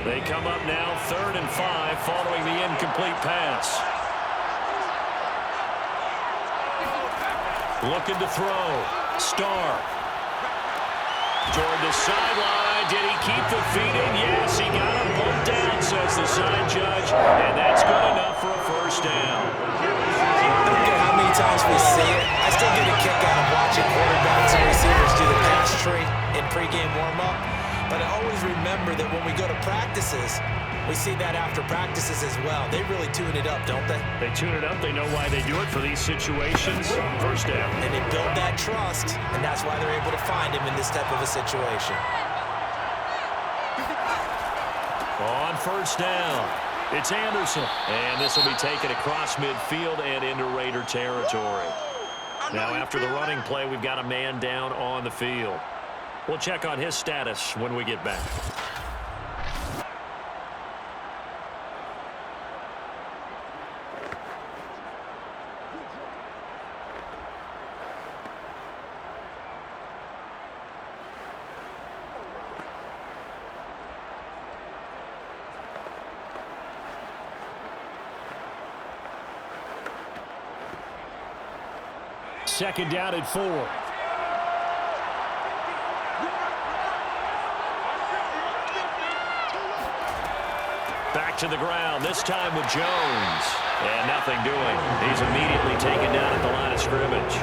They come up now 3rd and 5 following the incomplete pass. Looking to throw. Starr. Toward the sideline. Did he keep the feet in? Yes, he got him pulled down, says the side judge. And that's good enough for a first down. I don't care how many times we see it. I still get a kick out of watching quarterbacks and receivers do the pass tree in pregame warm-up. But I always remember that when we go to practices, we see that after practices as well. They really tune it up, don't they? They tune it up. They know why they do it for these situations. First down. And they build that trust, and that's why they're able to find him in this type of a situation. On first down, it's Anderson. And this will be taken across midfield and into Raider territory. Now after the running play, we've got a man down on the field. We'll check on his status when we get back. Second down at 4. Back to the ground, this time with Jones. And nothing doing. He's immediately taken down at the line of scrimmage.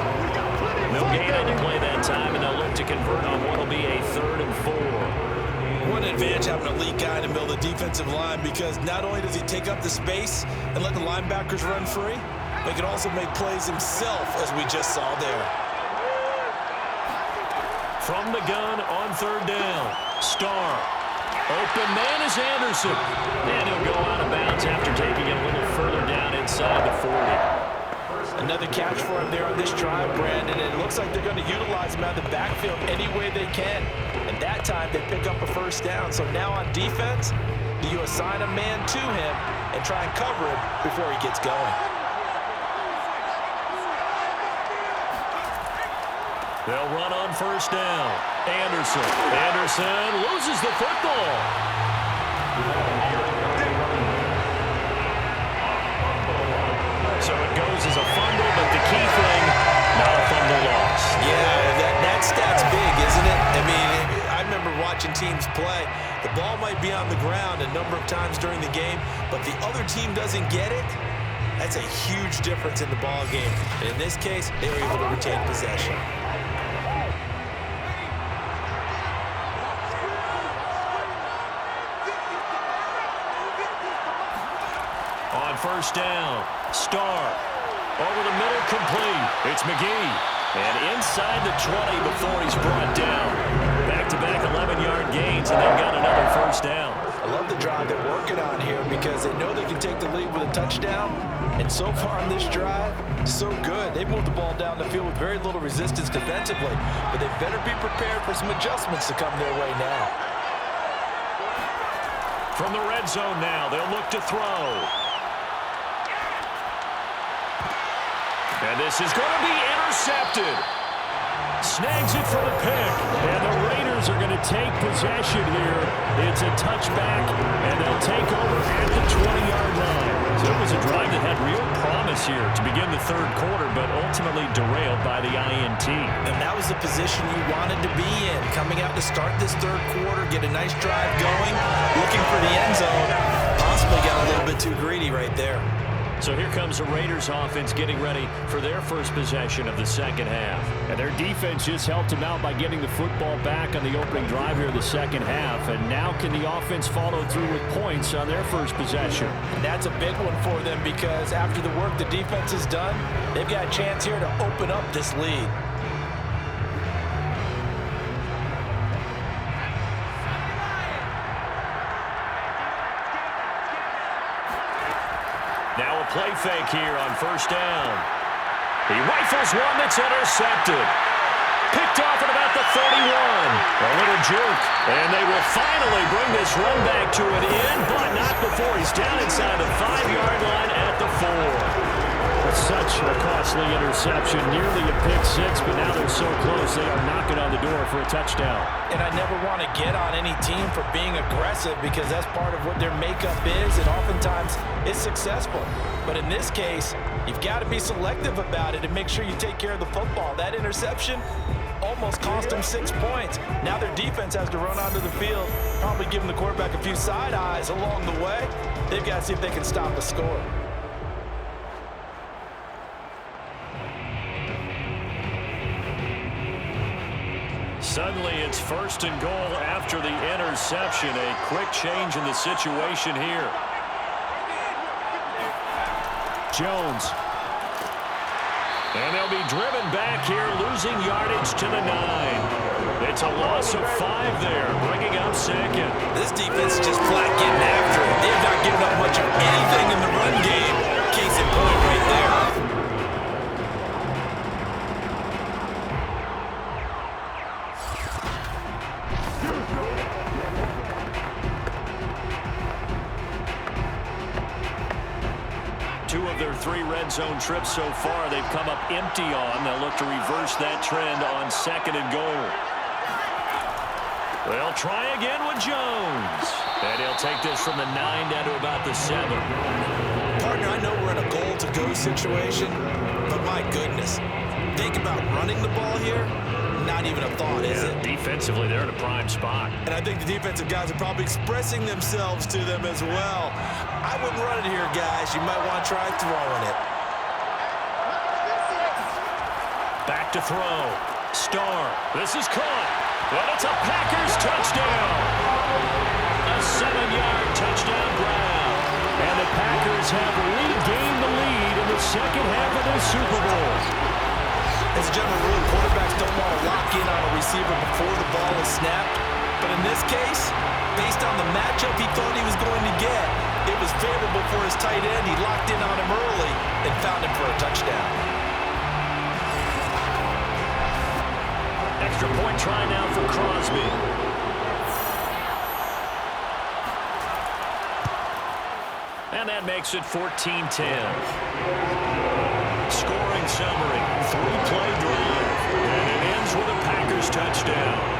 No gain on the play that time, and they'll look to convert on what will be a 3rd and 4. What an advantage having an elite guy in the middle of the defensive line, because not only does he take up the space and let the linebackers run free, but he can also make plays himself, as we just saw there. From the gun on 3rd down, Starr. Open man is Anderson. And he'll go out of bounds after taking it a little further down inside the 40. Another catch for him there on this drive, Brandon, and it looks like they're going to utilize him out of the backfield any way they can. And that time they pick up a first down. So now on defense, do you assign a man to him and try and cover him before he gets going? They'll run on first down. Anderson. Anderson loses the football. So it goes as a fumble, but the key thing, not a fumble loss. Yeah, that stat's big, isn't it? I mean, I remember watching teams play. The ball might be on the ground a number of times during the game, but the other team doesn't get it. That's a huge difference in the ball game. And in this case, they were able to retain possession. On first down, Starr. Over the middle, complete. It's McGee. And inside the 20 before he's brought down. Back-to-back 11-yard gains, and they've got another first down. I love the drive they're working on here because they know they can take the lead with a touchdown. And so far on this drive, so good. They've moved the ball down the field with very little resistance defensively. But they better be prepared for some adjustments to come their way now. From the red zone now, they'll look to throw. And this is going to be intercepted. Snags it for the pick. And the Raiders are going to take possession here. It's a touchback, and they'll take over at the 20-yard line. So it was a drive that had real promise here to begin the 3rd quarter, but ultimately derailed by the INT. And that was the position you wanted to be in. Coming out to start this 3rd quarter, get a nice drive going, looking for the end zone. Possibly got a little bit too greedy right there. So here comes the Raiders offense getting ready for their first possession of the second half. And their defense just helped them out by getting the football back on the opening drive here in the second half. And now can the offense follow through with points on their first possession? And that's a big one for them because after the work the defense has done, they've got a chance here to open up this lead. Now a play fake here on first down. He rifles one that's intercepted. Picked off at about the 31. A little jerk. And they will finally bring this run back to an end, but not before he's down inside the 5-yard line at the 4. Such a costly interception, nearly a pick six, but now they're so close they are knocking on the door for a touchdown. And I never want to get on any team for being aggressive because that's part of what their makeup is, and oftentimes it's successful. But in this case, you've got to be selective about it and make sure you take care of the football. That interception almost cost them 6 points. Now their defense has to run onto the field, probably giving the quarterback a few side eyes along the way. They've got to see if they can stop the score. Suddenly it's 1st and goal after the interception. A quick change in the situation here. Jones. And they'll be driven back here, losing yardage to the 9. It's a loss of 5 there, bringing up 2nd. This defense is just flat getting after it. They've not given up much of anything in the run game. Case in point right there. Two of their 3 red zone trips so far they've come up empty on. They'll look to reverse that trend on 2nd and goal. They'll try again with Jones. And he'll take this from the 9 down to about the 7. Partner, I know we're in a goal-to-go situation, but my goodness. Think about running the ball here. Not even a thought, is it? Defensively, they're in a prime spot. And I think the defensive guys are probably expressing themselves to them as well. I wouldn't run it here, guys. You might want to try throwing it. Back to throw. Starr. This is caught. And it's a Packers touchdown. A 7-yard touchdown Brown. And the Packers have regained the lead in the second half of this Super Bowl. As a general rule, quarterbacks don't want to lock in on a receiver before the ball is snapped. But in this case, based on the matchup he thought he was going to get, it was favorable for his tight end. He locked in on him early and found him for a touchdown. Extra point try now for Crosby. And that makes it 14-10. Scoring summary, 3-play drive, and it ends with a Packers touchdown.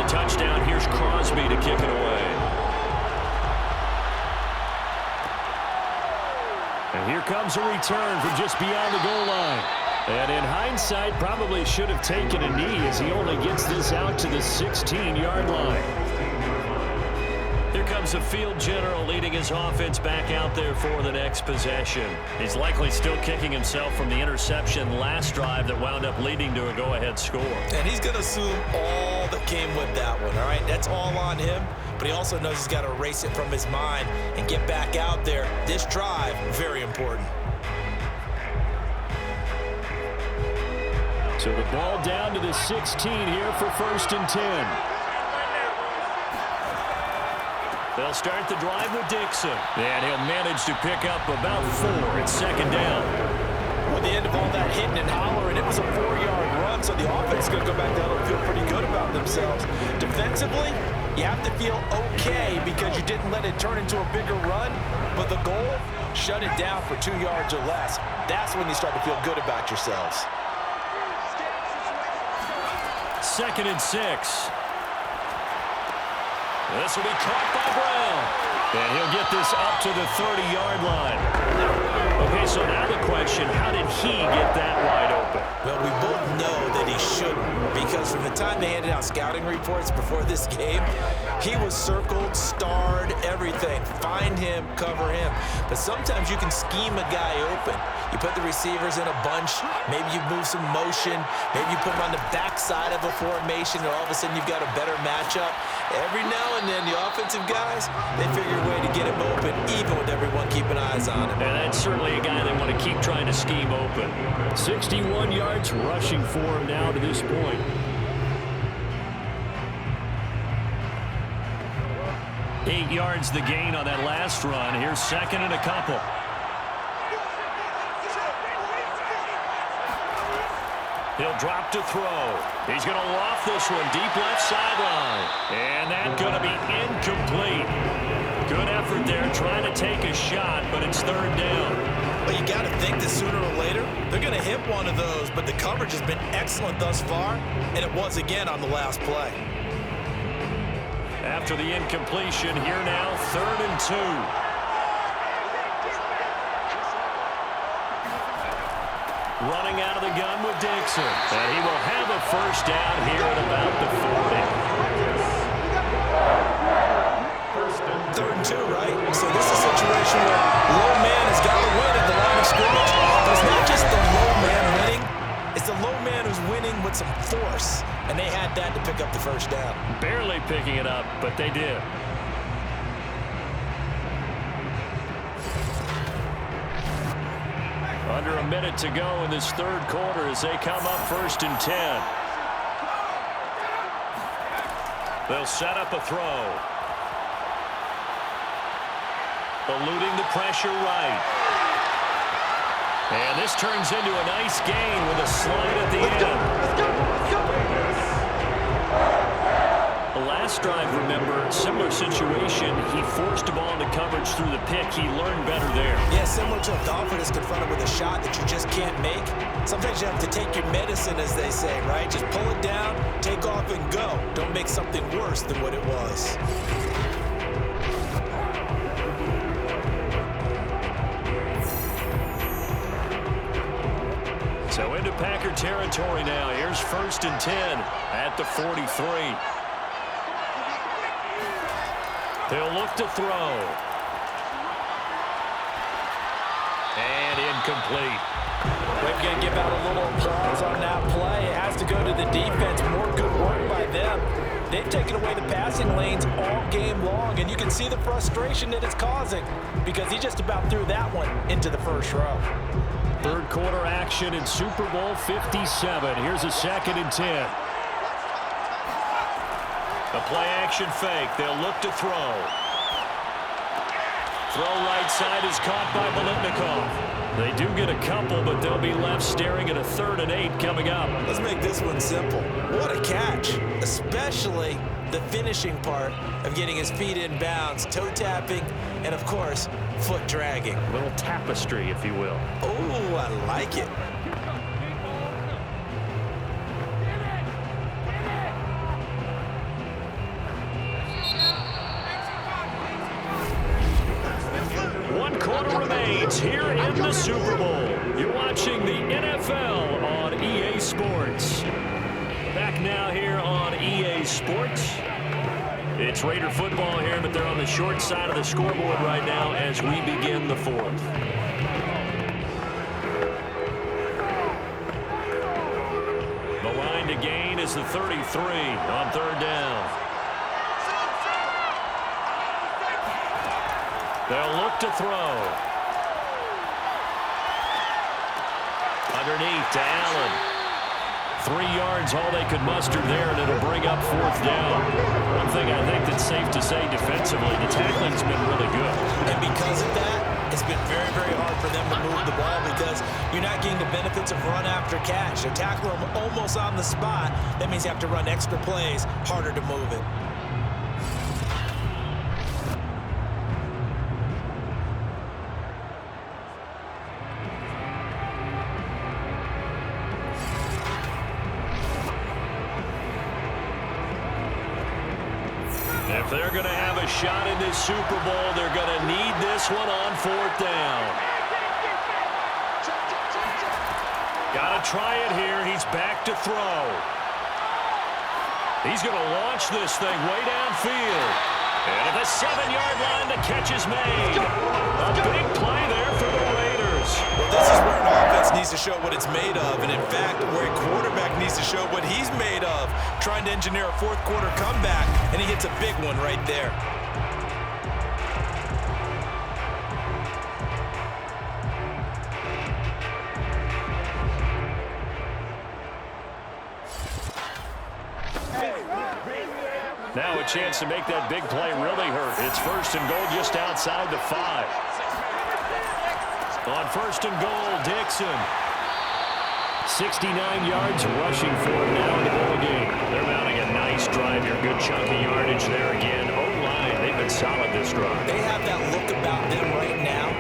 Touchdown, here's Crosby to kick it away. And here comes a return from just beyond the goal line. And in hindsight, probably should have taken a knee as he only gets this out to the 16-yard line. Here comes the field general leading his offense back out there for the next possession. He's likely still kicking himself from the interception last drive that wound up leading to a go-ahead score. And he's going to assume all that came with that one, all right? That's all on him, but he also knows he's got to erase it from his mind and get back out there. This drive, very important. So the ball down to the 16 here for 1st and 10. They'll start the drive with Dixon. And he'll manage to pick up about 4 at 2nd down. With the end of all that hitting and hollering, it was a 4-yard run, so the offense is going to go back down and feel pretty good about themselves. Defensively, you have to feel okay because you didn't let it turn into a bigger run, but the goal, shut it down for 2 yards or less. That's when you start to feel good about yourselves. 2nd and 6. This will be caught by Brown. And he'll get this up to the 30-yard line. Okay, so now the question, how did he get that wide open? Well, we both know that he shouldn't, because from the time they handed out scouting reports before this game, he was circled, starred, everything. Find him, cover him. But sometimes you can scheme a guy open. You put the receivers in a bunch, maybe you move some motion, maybe you put them on the backside of a formation, and all of a sudden you've got a better matchup. Every now and then, the offensive guys, they figure a way to get him open, even with everyone keeping eyes on him. And that's certainly a guy they want to keep trying to scheme open. 61 yards rushing for him now to this point. Eight yards the gain on that last run. Here's second and a couple. He'll drop to throw. He's going to loft this one deep left sideline. And that's going to be incomplete. Good effort there trying to take a shot, but it's third down. But you got to think that sooner or later, they're going to hit one of those. But the coverage has been excellent thus far, and it was again on the last play. After the incompletion, here now, 3rd and 2. Running out of the gun with Dixon. And he will have a first down here at about the 40. 3rd and 2, right? So this is a situation where low man has got to win at the line of scrimmage. But it's not just the low man winning. It's the low man who's winning with some force. And they had that to pick up the first down. Barely picking it up, but they did. Under a minute to go in this third quarter as they come up 1st and 10. They'll set up a throw. Eluding the pressure right. And this turns into a nice gain with a slide at the end. The last drive, remember, similar situation. He forced the ball into coverage through the pick. He learned better there. Yeah, similar to a golfer that's confronted with a shot that you just can't make. Sometimes you have to take your medicine, as they say, right? Just pull it down, take off, and go. Don't make something worse than what it was. So into Packer territory now. Here's 1st and 10 at the 43. They'll look to throw. And incomplete. We're going to give out a little applause on that play. It has to go to the defense. More good work by them. They've taken away the passing lanes all game long, and you can see the frustration that it's causing because he just about threw that one into the first row. Third quarter action in Super Bowl 57. Here's a 2nd and 10. A play-action fake. They'll look to throw. Throw right side is caught by Lamonica. They do get a couple, but they'll be left staring at a 3rd and 8 coming up. Let's make this one simple. What a catch, especially the finishing part of getting his feet in bounds, toe tapping, and of course, foot dragging. A little tapestry, if you will. Oh, I like it. One quarter remains here in the Super Bowl. You're watching the NFL on EA Sports. Back now here on EA Sports. It's Raider football here, but they're on the short side of the scoreboard right now as we begin the 4th. The line to gain is the 33 on 3rd down. They'll look to throw. Underneath to Allen. 3 yards, all they could muster there, and it'll bring up 4th down. One thing I think that's safe to say defensively, the tackling's been really good. And because of that, it's been very, very hard for them to move the ball because you're not getting the benefits of run after catch. They're tackling them almost on the spot. That means you have to run extra plays, harder to move it. If they're going to have a shot in this Super Bowl, they're going to need this one on 4th down. Got to try it here. He's back to throw. He's going to launch this thing way downfield. And at the 7-yard line, the catch is made. A big play there for the Raiders. Well, this is where an offense needs to show what it's made of. And, in fact, where a quarterback needs to show what he's made of. Trying to engineer a fourth-quarter comeback, and he hits a big one right there. Now a chance to make that big play really hurt. It's first and goal just outside the 5. On first and goal, Dixon. 69 yards rushing for him now in the ball game. They're mounting a nice drive here. Good chunky yardage there again. O-line, they've been solid this drive. They have that look about them right now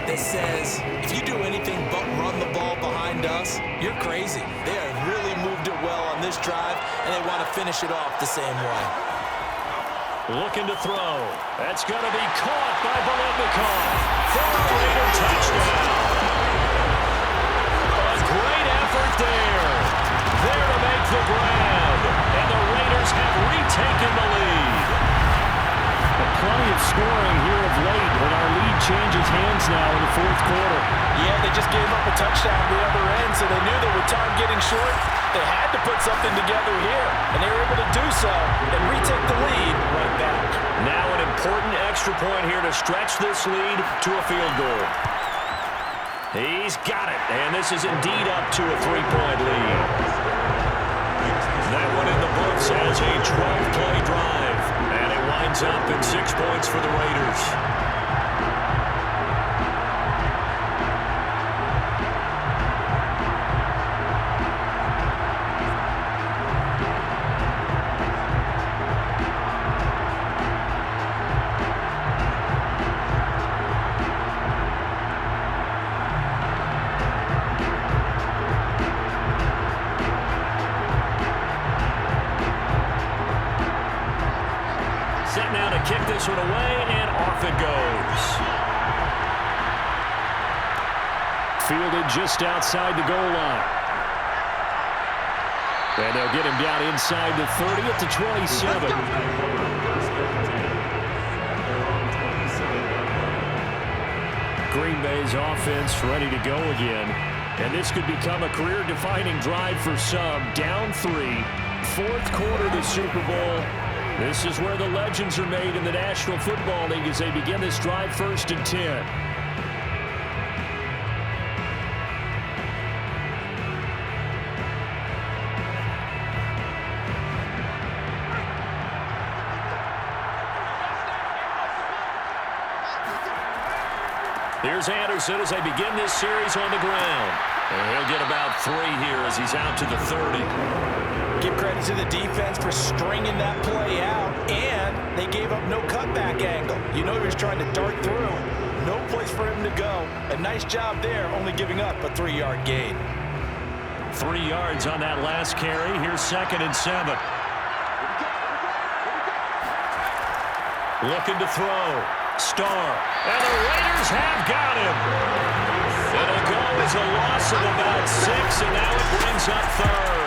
that says, if you do anything but run the ball behind us, you're crazy. They have really moved it well on this drive, and they want to finish it off the same way. Looking to throw. That's going to be caught by Lamonica for a Raider touchdown. A great effort there. There to make the grab. And the Raiders have retaken the lead. Plenty of scoring here of late, but our lead changes hands now in the fourth quarter. Yeah, they just gave up a touchdown on the other end, so they knew that with time getting short, they had to put something together here, and they were able to do so and retake the lead right back. Now an important extra point here to stretch this lead to a field goal. He's got it, and this is indeed up to a 3-point lead. That one in the books as a 12-play drive. And it winds up in 6 points for the Raiders. Set now to kick this one away, and off it goes. Fielded just outside the goal line. And they'll get him down inside the 30 at the 27. Green Bay's offense ready to go again. And this could become a career-defining drive for some. Down 3. Fourth quarter of the Super Bowl. This is where the legends are made in the National Football League as they begin this drive first and 10. Here's Anderson as they begin this series on the ground. And he'll get about 3 here as he's out to the 30. Give credit to the defense for stringing that play out, and they gave up no cutback angle. You know he was trying to dart through. No place for him to go. A nice job there, only giving up a 3-yard gain. 3 yards on that last carry. Here's 2nd and 7. Looking to throw. Starr. And the Raiders have got him. It'll go as a loss of about 6, and now it brings up 3rd.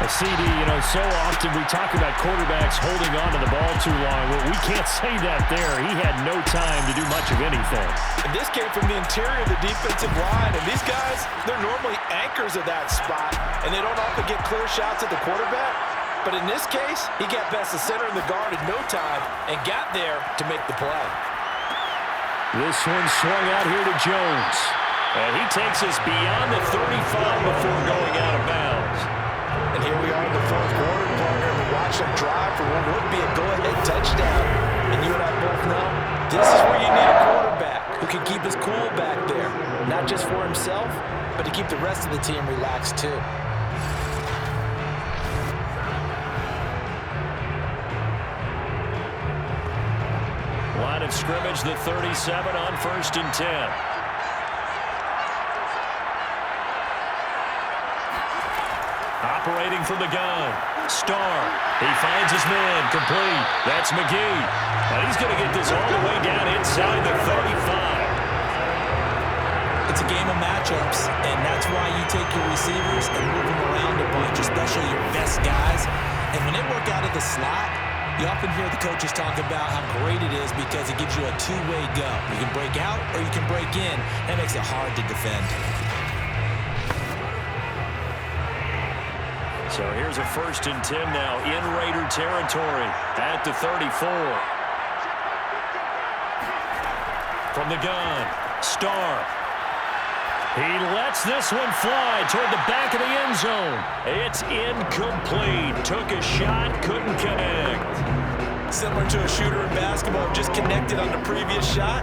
A CD, you know, so often we talk about quarterbacks holding on to the ball too long. Well, we can't say that there. He had no time to do much of anything. And this came from the interior of the defensive line. And these guys, they're normally anchors of that spot, and they don't often get clear shots at the quarterback. But in this case, he got past the center of the guard in no time and got there to make the play. This one swung out here to Jones. And he takes us beyond the 35 before going out of bounds. And here we are in the fourth quarter, partner, and we watch them drive for what would be a go-ahead touchdown. And you and I both know this is where you need a quarterback who can keep his cool back there, not just for himself, but to keep the rest of the team relaxed too. Line of scrimmage, the 37 on 1st and 10. Operating from the gun. Starr. He finds his man. Complete. That's McGee. And he's going to get this all the way down inside the 35. It's a game of matchups, and that's why you take your receivers and move them around a bunch, especially your best guys. And when they work out of the slot, you often hear the coaches talk about how great it is because it gives you a two-way go. You can break out or you can break in. That makes it hard to defend. So here's a 1st and 10 now in Raider territory at the 34. From the gun, Starr. He lets this one fly toward the back of the end zone. It's incomplete. Took a shot, couldn't connect. Similar to a shooter in basketball, just connected on the previous shot.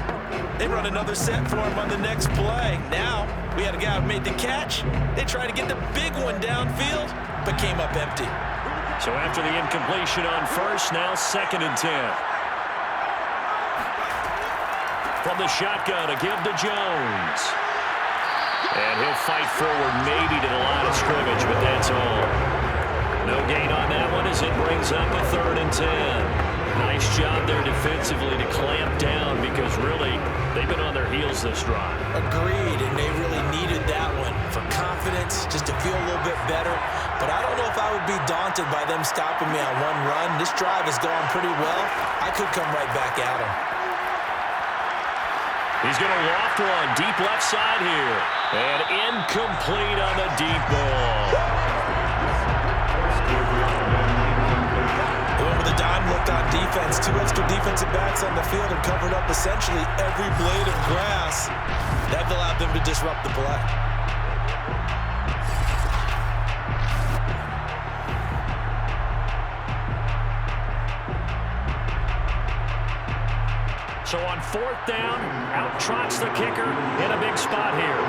They run another set for him on the next play. Now, we had a guy who made the catch. They tried to get the big one downfield, but came up empty. So after the incompletion on 1st, now 2nd and 10. From the shotgun, a give to Jones. And he'll fight forward maybe to the line of scrimmage, but that's all. No gain on that one as it brings up a 3rd and 10. Nice job there defensively to clamp down because really they've been on their heels this drive. Agreed, and they really needed that one for confidence, just to feel a little bit better. But I don't know if I would be daunted by them stopping me on one run. This drive has gone pretty well. I could come right back at them. He's going to loft one deep left side here. And incomplete on the deep ball. They went with a dime look on defense. 2 extra defensive backs on the field and covered up essentially every blade of grass. That allowed them to disrupt the play. So on 4th down, out trots the kicker in a big spot here.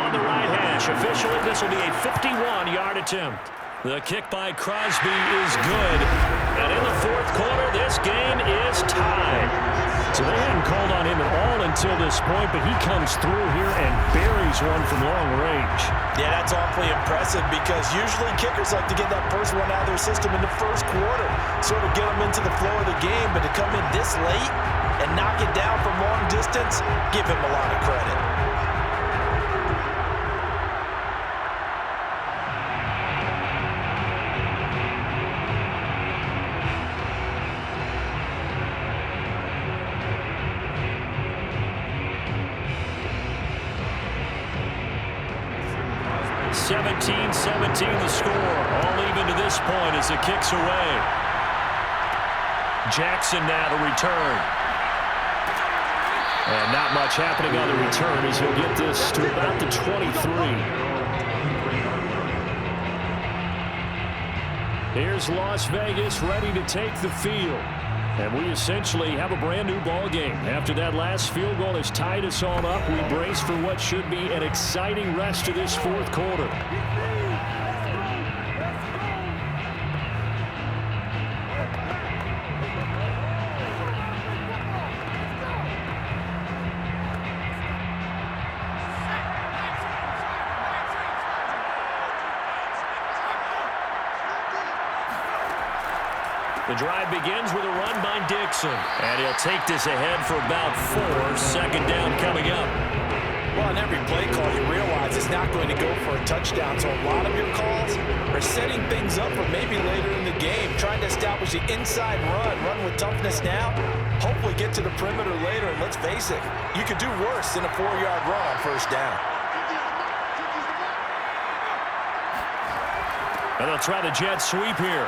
On the right hash, officially this will be a 51-yard attempt. The kick by Crosby is good. And in the 4th quarter, this game is tied. So they hadn't called on him at all until this point, but he comes through here and buries one from long range. Yeah, that's awfully impressive because usually kickers like to get that first one out of their system in the 1st quarter, sort of get them into the flow of the game, but to come in this late and knock it down from long distance, give him a lot of credit. (17-17) the score. All even to this point as it kicks away. Jackson now to return. And not much happening on the return as he'll get this to about the 23. Here's Las Vegas ready to take the field. And we essentially have a brand new ball game. After that last field goal has tied us all up, we brace for what should be an exciting rest of this 4th quarter. The drive begins with a run by Dixon. And he'll take this ahead for about 4. 2nd down coming up. Well, on every play call, you realize it's not going to go for a touchdown. So a lot of your calls are setting things up for maybe later in the game, trying to establish the inside run with toughness now, hopefully get to the perimeter later. And let's face it, you could do worse than a 4-yard run on 1st down. And they'll try the jet sweep here.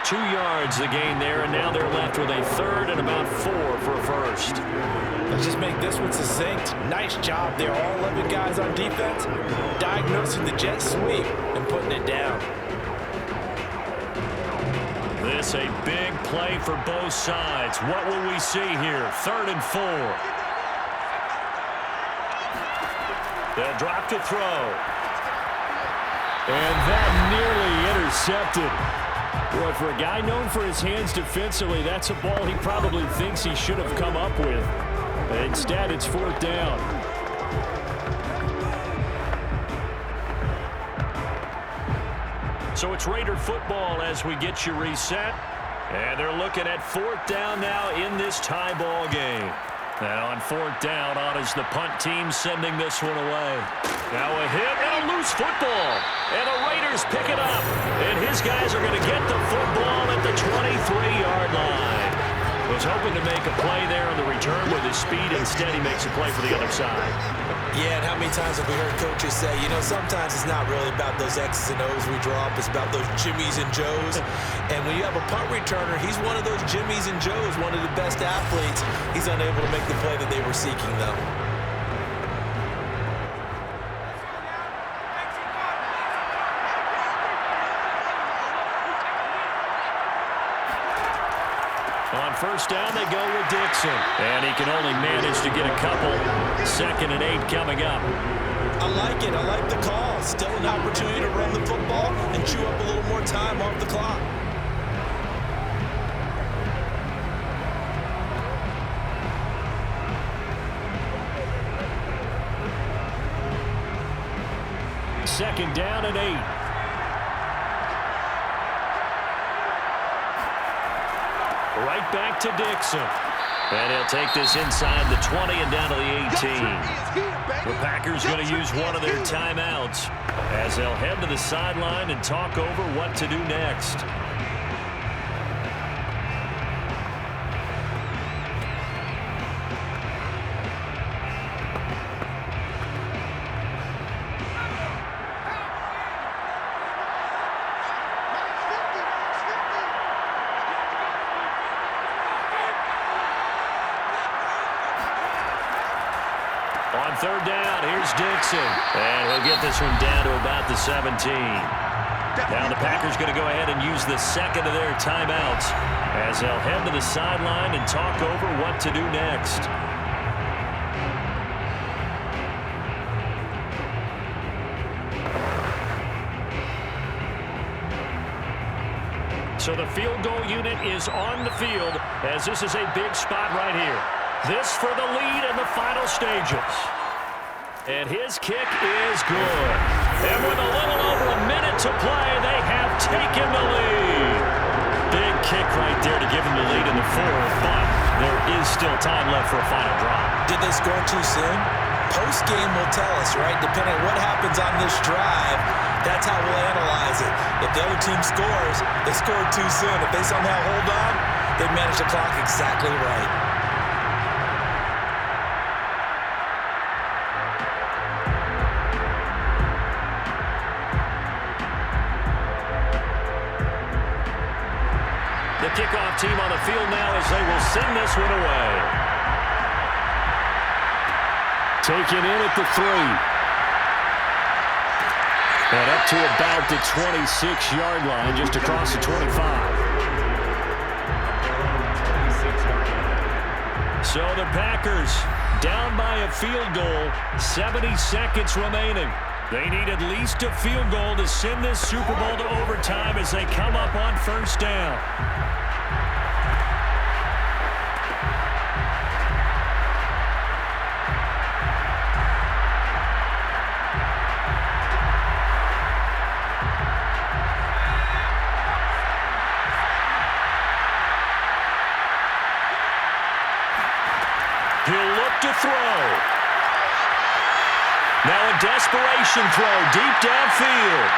2 yards the gain there, and now they're left with a 3rd and about 4 for a 1st. Let's just make this one succinct. Nice job there. All 11 guys on defense diagnosing the jet sweep and putting it down. This a big play for both sides. What will we see here? 3rd and 4. They'll drop to throw. And that nearly intercepted. Boy, for a guy known for his hands defensively, that's a ball he probably thinks he should have come up with. Instead, it's 4th down. So it's Raider football as we get you reset. And they're looking at 4th down now in this tie ball game. And on fourth down, on is the punt team sending this one away. Now a hit and a loose football. And the Raiders pick it up. And his guys are going to get the football at the 23-yard line. Was hoping to make a play there on the return with his speed. Instead, he makes a play for the other side. Yeah, and how many times have we heard coaches say, you know, sometimes it's not really about those X's and O's we draw up. It's about those Jimmies and Joes. And when you have a punt returner, he's one of those Jimmies and Joes, one of the best athletes. He's unable to make the play that they were seeking, though. On first down, they go with Dixon. And he can only manage to get a couple. 2nd and 8 coming up. I like it. I like the call. Still an opportunity to run the football and chew up a little more time off the clock. Second down and 8. Right back to Dixon. And he'll take this inside the 20 and down to the 18. The Packers going to use one of their timeouts as they'll head to the sideline and talk over what to do next. On third down, here's Dixon. And he'll get this one down to about the 17. Now the Packers going to go ahead and use the second of their timeouts as they'll head to the sideline and talk over what to do next. So the field goal unit is on the field as this is a big spot right here. This for the lead in the final stages. And his kick is good. And with a little over a minute to play, they have taken the lead. Big kick right there to give them the lead in the fourth, but there is still time left for a final drop. Did they score too soon? Post-game will tell us, right? Depending on what happens on this drive, that's how we'll analyze it. If the other team scores, they scored too soon. If they somehow hold on, they manage the clock exactly right. The kickoff team on the field now as they will send this one away. Taken in at the 3. And up to about the 26-yard line, just across the 25. So the Packers down by a field goal, 70 seconds remaining. They need at least a field goal to send this Super Bowl to overtime as they come up on first down. He'll look to throw. Now a desperation throw deep downfield.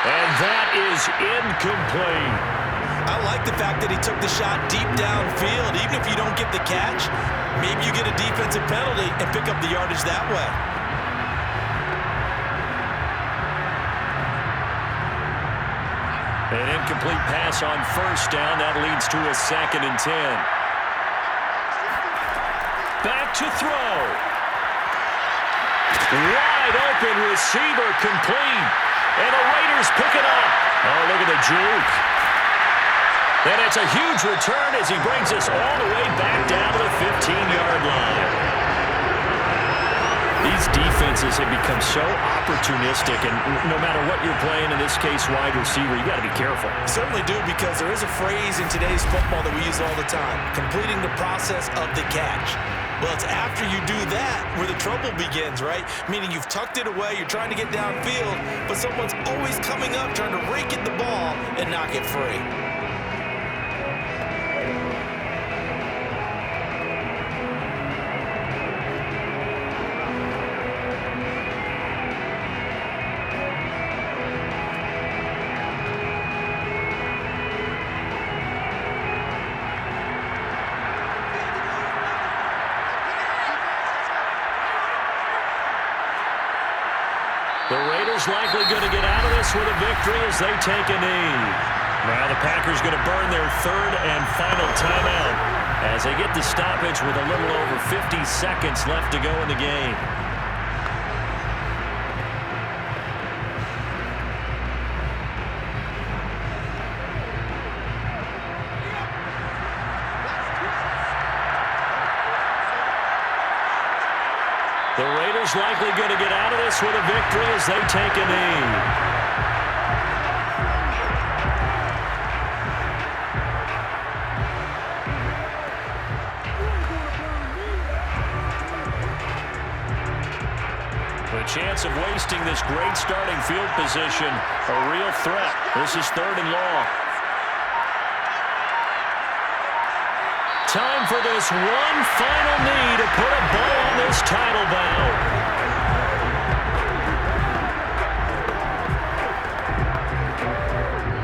And that is incomplete. I like the fact that he took the shot deep downfield. Even if you don't get the catch, maybe you get a defensive penalty and pick up the yardage that way. An incomplete pass on first down. That leads to a 2nd and 10. Back to throw. Wide open receiver complete. And the Raiders pick it up. Oh, look at the juke. And it's a huge return as he brings us all the way back down to the 15-yard line. These defenses have become so opportunistic, and no matter what you're playing, in this case wide receiver, you got to be careful. Certainly do, because there is a phrase in today's football that we use all the time, completing the process of the catch. Well, it's after you do that where the trouble begins, right? Meaning you've tucked it away, you're trying to get downfield, but someone's always coming up trying to rake at the ball and knock it free. Raiders likely going to get out of this with a victory as they take a knee. Now the Packers going to burn their third and final timeout as they get the stoppage with a little over 50 seconds left to go in the game. The Raiders likely going to get out of this with a victory as they take a knee. The chance of wasting this great starting field position, a real threat. This is 3rd and long. Time for this one final knee to put a bow on this title bout.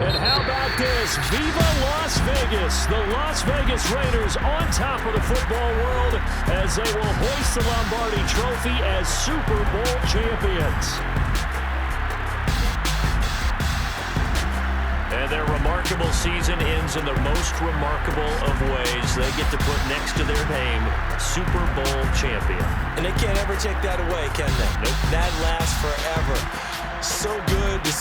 And how about this? Viva Las Vegas! The Las Vegas Raiders on top of the football world as they will hoist the Lombardi Trophy as Super Bowl champions. And their remarkable season ends in the most remarkable of ways. They get to put next to their name, Super Bowl champion. And they can't ever take that away, can they? Nope. That lasts forever. So good to see.